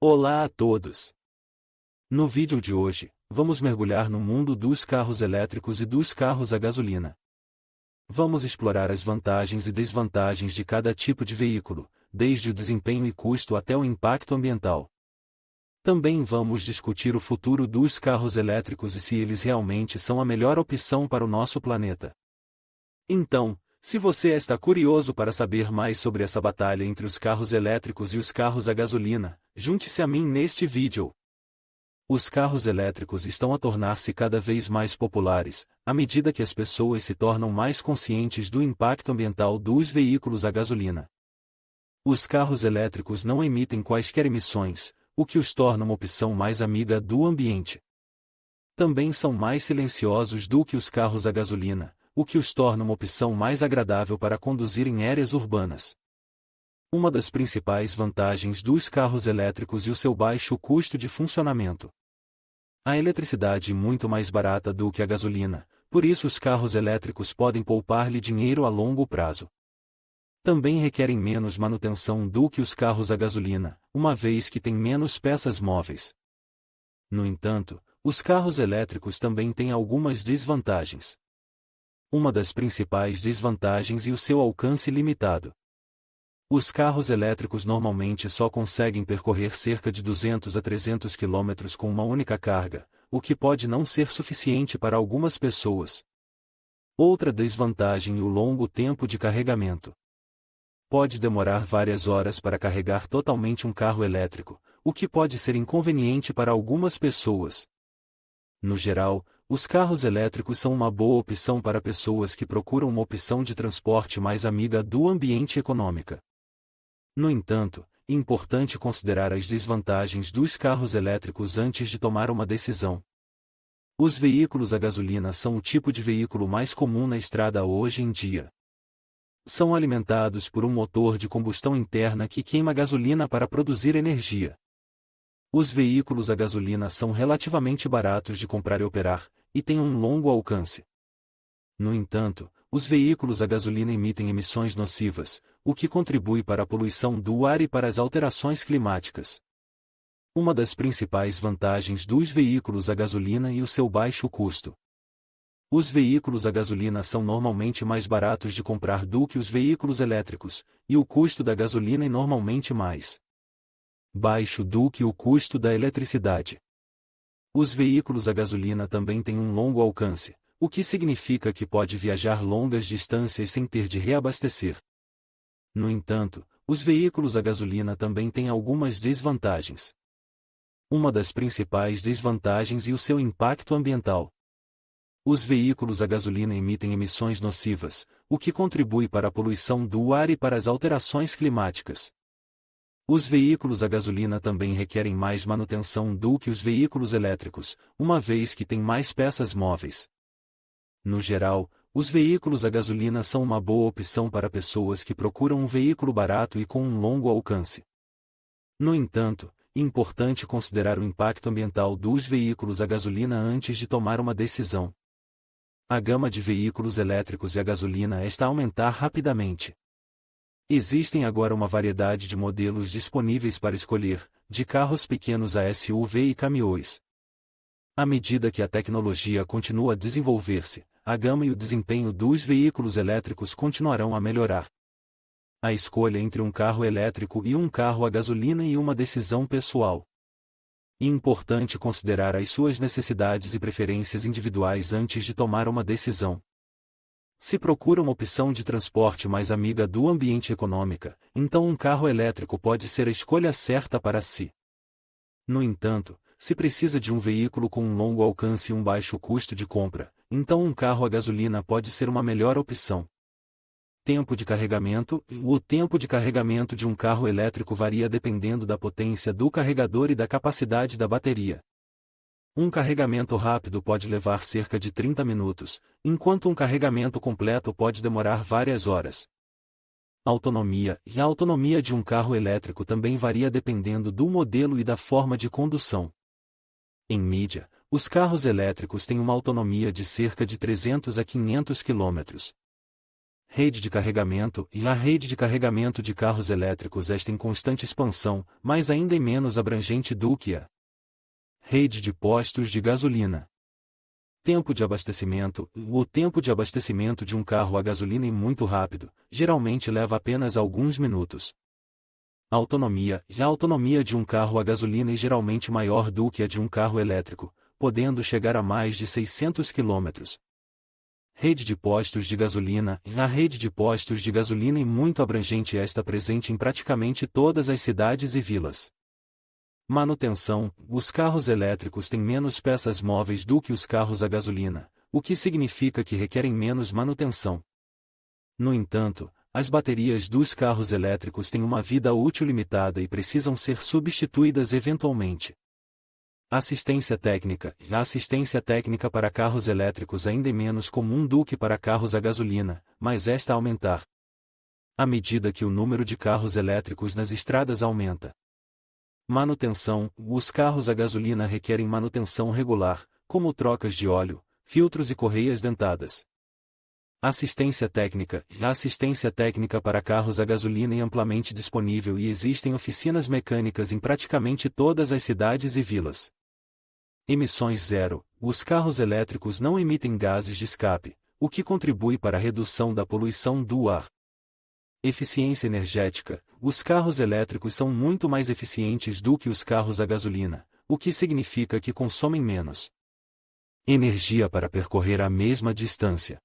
Olá a todos! No vídeo de hoje, vamos mergulhar no mundo dos carros elétricos e dos carros a gasolina. Vamos explorar as vantagens e desvantagens de cada tipo de veículo, desde o desempenho e custo até o impacto ambiental. Também vamos discutir o futuro dos carros elétricos e se eles realmente são a melhor opção para o nosso planeta. Então, se você está curioso para saber mais sobre essa batalha entre os carros elétricos e os carros a gasolina, junte-se a mim neste vídeo. Os carros elétricos estão a tornar-se cada vez mais populares, à medida que as pessoas se tornam mais conscientes do impacto ambiental dos veículos a gasolina. Os carros elétricos não emitem quaisquer emissões, o que os torna uma opção mais amiga do ambiente. Também são mais silenciosos do que os carros a gasolina, o que os torna uma opção mais agradável para conduzir em áreas urbanas. Uma das principais vantagens dos carros elétricos é o seu baixo custo de funcionamento. A eletricidade é muito mais barata do que a gasolina, por isso os carros elétricos podem poupar-lhe dinheiro a longo prazo. Também requerem menos manutenção do que os carros a gasolina, uma vez que têm menos peças móveis. No entanto, os carros elétricos também têm algumas desvantagens. Uma das principais desvantagens é o seu alcance limitado. Os carros elétricos normalmente só conseguem percorrer cerca de 200 a 300 km com uma única carga, o que pode não ser suficiente para algumas pessoas. Outra desvantagem é o longo tempo de carregamento. Pode demorar várias horas para carregar totalmente um carro elétrico, o que pode ser inconveniente para algumas pessoas. No geral, os carros elétricos são uma boa opção para pessoas que procuram uma opção de transporte mais amiga do ambiente e econômica. No entanto, é importante considerar as desvantagens dos carros elétricos antes de tomar uma decisão. Os veículos a gasolina são o tipo de veículo mais comum na estrada hoje em dia. São alimentados por um motor de combustão interna que queima gasolina para produzir energia. Os veículos a gasolina são relativamente baratos de comprar e operar, e têm um longo alcance. No entanto, os veículos a gasolina emitem emissões nocivas, o que contribui para a poluição do ar e para as alterações climáticas. Uma das principais vantagens dos veículos a gasolina é o seu baixo custo. Os veículos a gasolina são normalmente mais baratos de comprar do que os veículos elétricos, e o custo da gasolina é normalmente mais baixo do que o custo da eletricidade. Os veículos a gasolina também têm um longo alcance, o que significa que pode viajar longas distâncias sem ter de reabastecer. No entanto, os veículos a gasolina também têm algumas desvantagens. Uma das principais desvantagens é o seu impacto ambiental. Os veículos a gasolina emitem emissões nocivas, o que contribui para a poluição do ar e para as alterações climáticas. Os veículos a gasolina também requerem mais manutenção do que os veículos elétricos, uma vez que têm mais peças móveis. No geral, os veículos a gasolina são uma boa opção para pessoas que procuram um veículo barato e com um longo alcance. No entanto, é importante considerar o impacto ambiental dos veículos a gasolina antes de tomar uma decisão. A gama de veículos elétricos e a gasolina está a aumentar rapidamente. Existem agora uma variedade de modelos disponíveis para escolher, de carros pequenos a SUV e caminhões. À medida que a tecnologia continua a desenvolver-se, a gama e o desempenho dos veículos elétricos continuarão a melhorar. A escolha entre um carro elétrico e um carro a gasolina é uma decisão pessoal. É importante considerar as suas necessidades e preferências individuais antes de tomar uma decisão. Se procura uma opção de transporte mais amiga do ambiente e econômica, então um carro elétrico pode ser a escolha certa para si. No entanto, se precisa de um veículo com um longo alcance e um baixo custo de compra, então um carro a gasolina pode ser uma melhor opção. Tempo de carregamento. O tempo de carregamento de um carro elétrico varia dependendo da potência do carregador e da capacidade da bateria. Um carregamento rápido pode levar cerca de 30 minutos, enquanto um carregamento completo pode demorar várias horas. Autonomia. A autonomia de um carro elétrico também varia dependendo do modelo e da forma de condução. Em média, os carros elétricos têm uma autonomia de cerca de 300 a 500 km. Rede de carregamento e a rede de carregamento de carros elétricos está em constante expansão, mas ainda é menos abrangente do que a rede de postos de gasolina. Tempo de abastecimento. O tempo de abastecimento de um carro a gasolina é muito rápido, geralmente leva apenas alguns minutos. Autonomia. A autonomia de um carro a gasolina é geralmente maior do que a de um carro elétrico, podendo chegar a mais de 600 km. Rede de postos de gasolina. A rede de postos de gasolina é muito abrangente e está presente em praticamente todas as cidades e vilas. Manutenção. Os carros elétricos têm menos peças móveis do que os carros a gasolina, o que significa que requerem menos manutenção. No entanto, as baterias dos carros elétricos têm uma vida útil limitada e precisam ser substituídas eventualmente. Assistência técnica. A assistência técnica para carros elétricos ainda é menos comum do que para carros a gasolina, mas esta a aumentar à medida que o número de carros elétricos nas estradas aumenta. Manutenção. Os carros a gasolina requerem manutenção regular, como trocas de óleo, filtros e correias dentadas. Assistência técnica. A assistência técnica para carros a gasolina é amplamente disponível e existem oficinas mecânicas em praticamente todas as cidades e vilas. Emissões zero. Os carros elétricos não emitem gases de escape, o que contribui para a redução da poluição do ar. Eficiência energética. Os carros elétricos são muito mais eficientes do que os carros a gasolina, o que significa que consomem menos energia para percorrer a mesma distância.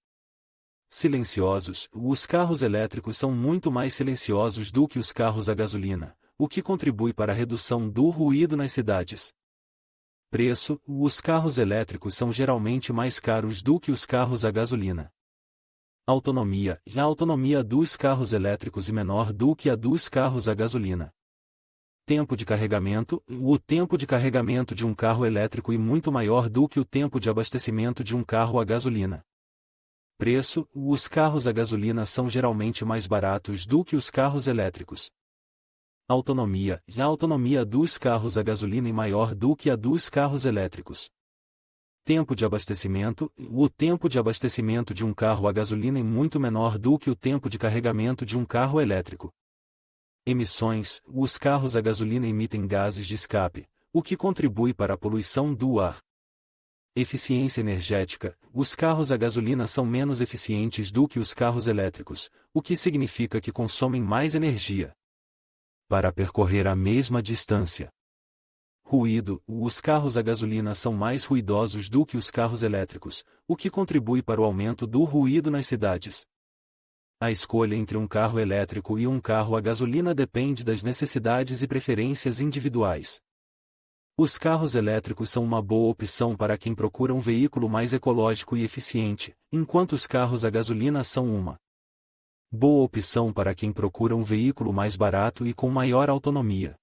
Silenciosos. Os carros elétricos são muito mais silenciosos do que os carros a gasolina, o que contribui para a redução do ruído nas cidades. Preço. Os carros elétricos são geralmente mais caros do que os carros a gasolina. Autonomia. A autonomia dos carros elétricos é menor do que a dos carros a gasolina. Tempo de carregamento. O tempo de carregamento de um carro elétrico é muito maior do que o tempo de abastecimento de um carro a gasolina. Preço. Os carros a gasolina são geralmente mais baratos do que os carros elétricos. Autonomia. A autonomia dos carros a gasolina é maior do que a dos carros elétricos. Tempo de abastecimento. O tempo de abastecimento de um carro a gasolina é muito menor do que o tempo de carregamento de um carro elétrico. Emissões. Os carros a gasolina emitem gases de escape, o que contribui para a poluição do ar. Eficiência energética. Os carros a gasolina são menos eficientes do que os carros elétricos, o que significa que consomem mais energia para percorrer a mesma distância. Ruído. Os carros a gasolina são mais ruidosos do que os carros elétricos, o que contribui para o aumento do ruído nas cidades. A escolha entre um carro elétrico e um carro a gasolina depende das necessidades e preferências individuais. Os carros elétricos são uma boa opção para quem procura um veículo mais ecológico e eficiente, enquanto os carros a gasolina são uma boa opção para quem procura um veículo mais barato e com maior autonomia.